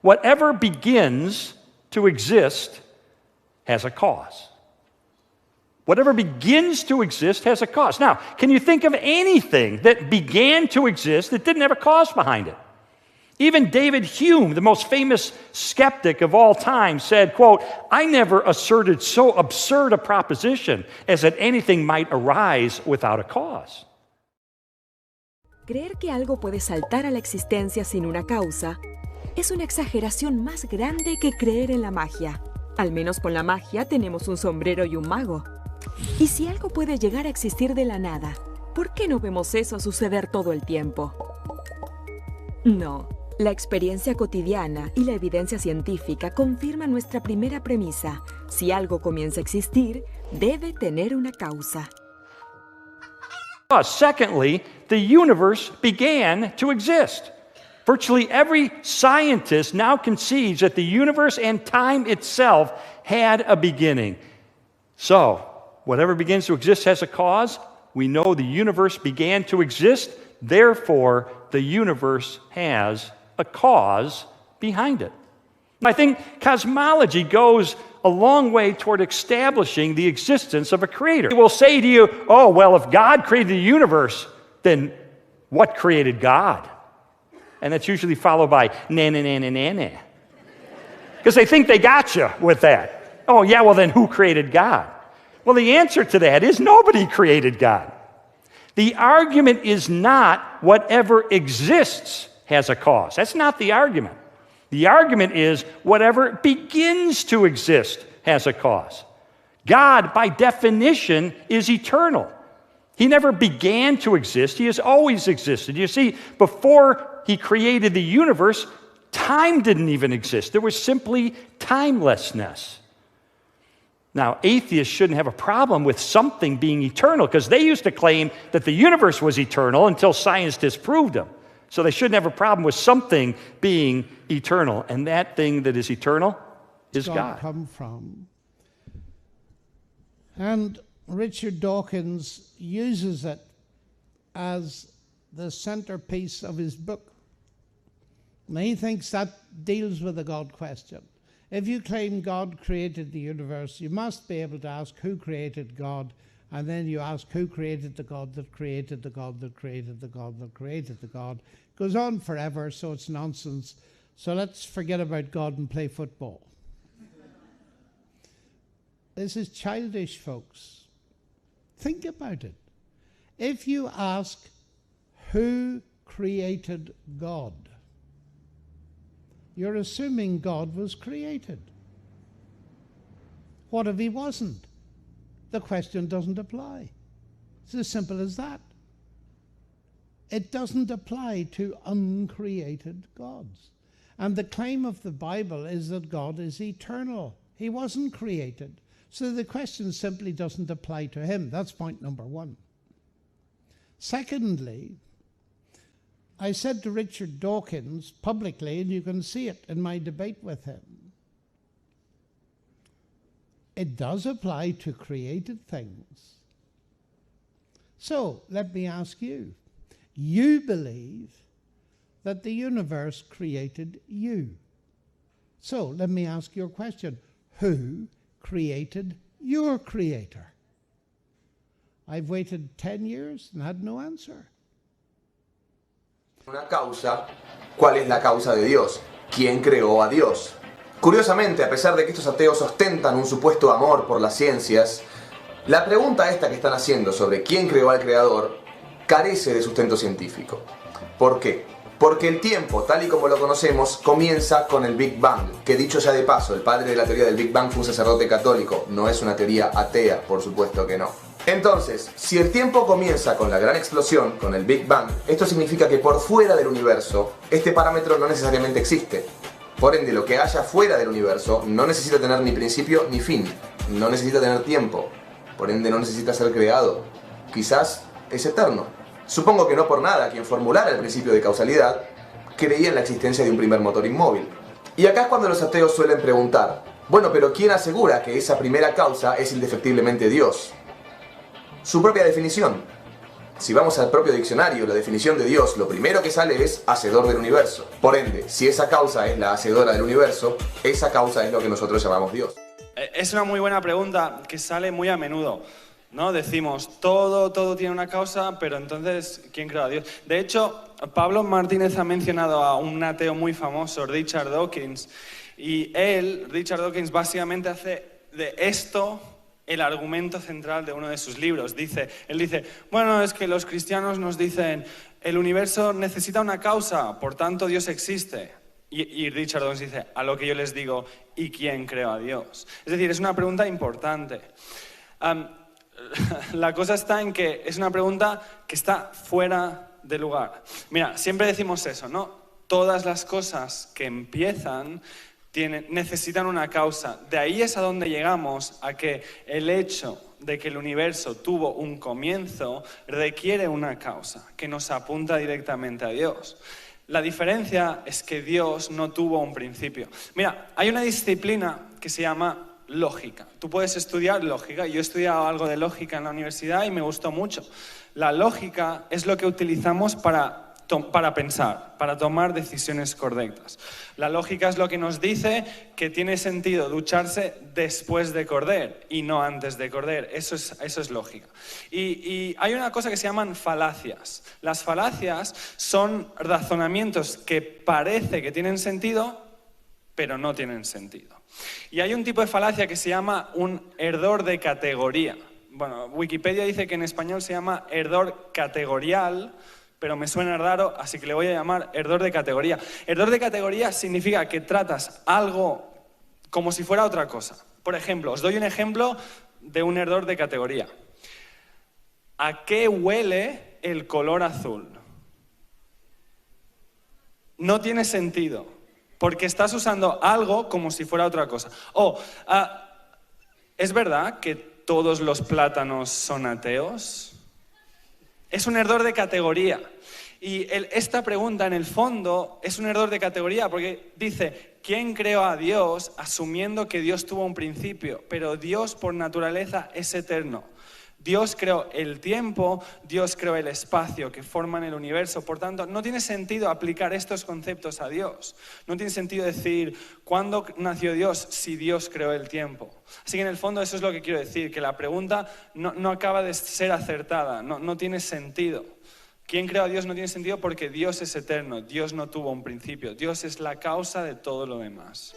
Whatever begins to exist has a cause. Whatever begins to exist has a cause. Now, can you think of anything that began to exist that didn't have a cause behind it? Even David Hume, the most famous skeptic of all time, said, quote, "I never asserted so absurd a proposition as that anything might arise without a cause." Creer que algo puede saltar a la existencia sin una causa es una exageración más grande que creer en la magia. Al menos con la magia tenemos un sombrero y un mago. Y si algo puede llegar a existir de la nada, ¿por qué no vemos eso suceder todo el tiempo? No, la experiencia cotidiana y la evidencia científica confirman nuestra primera premisa. Si algo comienza a existir, debe tener una causa. Secondly, the universe began to exist. Virtually every scientist now concedes that the universe and time itself had a beginning. So, whatever begins to exist has a cause. We know the universe began to exist. Therefore, the universe has a cause behind it. I think cosmology goes a long way toward establishing the existence of a creator. It will say to you, oh, well, if God created the universe, then what created God? And that's usually followed by na-na-na-na-na-na. Because they think they got you with that. Oh, yeah, well, then who created God? Well, the answer to that is nobody created God. The argument is not whatever exists has a cause. That's not the argument. The argument is whatever begins to exist has a cause. God, by definition, is eternal. He never began to exist. He has always existed. You see, before He created the universe, time didn't even exist. There was simply timelessness. Now, atheists shouldn't have a problem with something being eternal because they used to claim that the universe was eternal until science disproved them. So they shouldn't have a problem with something being eternal. And that thing that is eternal is God. Come from. And Richard Dawkins uses it as the centerpiece of his book. And he thinks that deals with the God question. If you claim God created the universe, you must be able to ask who created God, and then you ask who created the God that created the God that created the God that created the God. It goes on forever, so it's nonsense. So let's forget about God and play football. This is childish, folks. Think about it. If you ask who created God, you're assuming God was created. What if He wasn't? The question doesn't apply. It's as simple as that. It doesn't apply to uncreated gods. And the claim of the Bible is that God is eternal. He wasn't created. So the question simply doesn't apply to Him. That's point number one. Secondly, I said to Richard Dawkins publicly, and you can see it in my debate with him, it does apply to created things. So let me ask you, you believe that the universe created you. So let me ask your question, who created your creator? I've waited 10 years and had no answer. Una causa, ¿cuál es la causa de Dios? ¿Quién creó a Dios? Curiosamente, a pesar de que estos ateos ostentan un supuesto amor por las ciencias, la pregunta esta que están haciendo sobre quién creó al Creador carece de sustento científico. ¿Por qué? Porque el tiempo, tal y como lo conocemos, comienza con el Big Bang, que dicho ya de paso, el padre de la teoría del Big Bang fue un sacerdote católico, no es una teoría atea, por supuesto que no. Entonces, si el tiempo comienza con la gran explosión, con el Big Bang, esto significa que por fuera del universo, este parámetro no necesariamente existe. Por ende, lo que haya fuera del universo no necesita tener ni principio ni fin, no necesita tener tiempo, por ende no necesita ser creado. Quizás es eterno. Supongo que no por nada quien formulara el principio de causalidad creía en la existencia de un primer motor inmóvil. Y acá es cuando los ateos suelen preguntar, bueno, pero ¿quién asegura que esa primera causa es indefectiblemente Dios? Su propia definición. Si vamos al propio diccionario, la definición de Dios, lo primero que sale es hacedor del universo. Por ende, si esa causa es la hacedora del universo, esa causa es lo que nosotros llamamos Dios. Es una muy buena pregunta que sale muy a menudo, ¿no? Decimos, todo tiene una causa, pero entonces, ¿quién creó a Dios? De hecho, Pablo Martínez ha mencionado a un ateo muy famoso, Richard Dawkins, y Richard Dawkins, básicamente hace de esto el argumento central de uno de sus libros. Él dice, bueno, es que los cristianos nos dicen, el universo necesita una causa, por tanto Dios existe. Y Richard Dawkins dice, a lo que yo les digo, ¿y quién creó a Dios? Es decir, es una pregunta importante. La cosa está en que es una pregunta que está fuera de lugar. Mira, siempre decimos eso, ¿no? Todas las cosas que empiezan necesitan una causa. De ahí es a donde llegamos a que el hecho de que el universo tuvo un comienzo requiere una causa que nos apunta directamente a Dios. La diferencia es que Dios no tuvo un principio. Mira, hay una disciplina que se llama lógica. Tú puedes estudiar lógica. Yo he estudiado algo de lógica en la universidad y me gustó mucho. La lógica es lo que utilizamos para pensar, para tomar decisiones correctas. La lógica es lo que nos dice que tiene sentido ducharse después de corder y no antes de corder. Eso es lógica. Y hay una cosa que se llaman falacias. Las falacias son razonamientos que parece que tienen sentido, pero no tienen sentido. Y hay un tipo de falacia que se llama un error de categoría. Bueno, Wikipedia dice que en español se llama error categorial, pero me suena raro, así que le voy a llamar error de categoría. Error de categoría significa que tratas algo como si fuera otra cosa. Por ejemplo, os doy un ejemplo de un error de categoría. ¿A qué huele el color azul? No tiene sentido, porque estás usando algo como si fuera otra cosa. ¿Es verdad que todos los plátanos son ateos? Es un error de categoría. Y esta pregunta, en el fondo, es un error de categoría porque dice, ¿quién creó a Dios asumiendo que Dios tuvo un principio? Pero Dios, por naturaleza, es eterno. Dios creó el tiempo, Dios creó el espacio que forman el universo. Por tanto, no tiene sentido aplicar estos conceptos a Dios. No tiene sentido decir, ¿cuándo nació Dios si Dios creó el tiempo? Así que en el fondo eso es lo que quiero decir, que la pregunta no acaba de ser acertada, no tiene sentido. ¿Quién creó a Dios? No tiene sentido porque Dios es eterno, Dios no tuvo un principio, Dios es la causa de todo lo demás.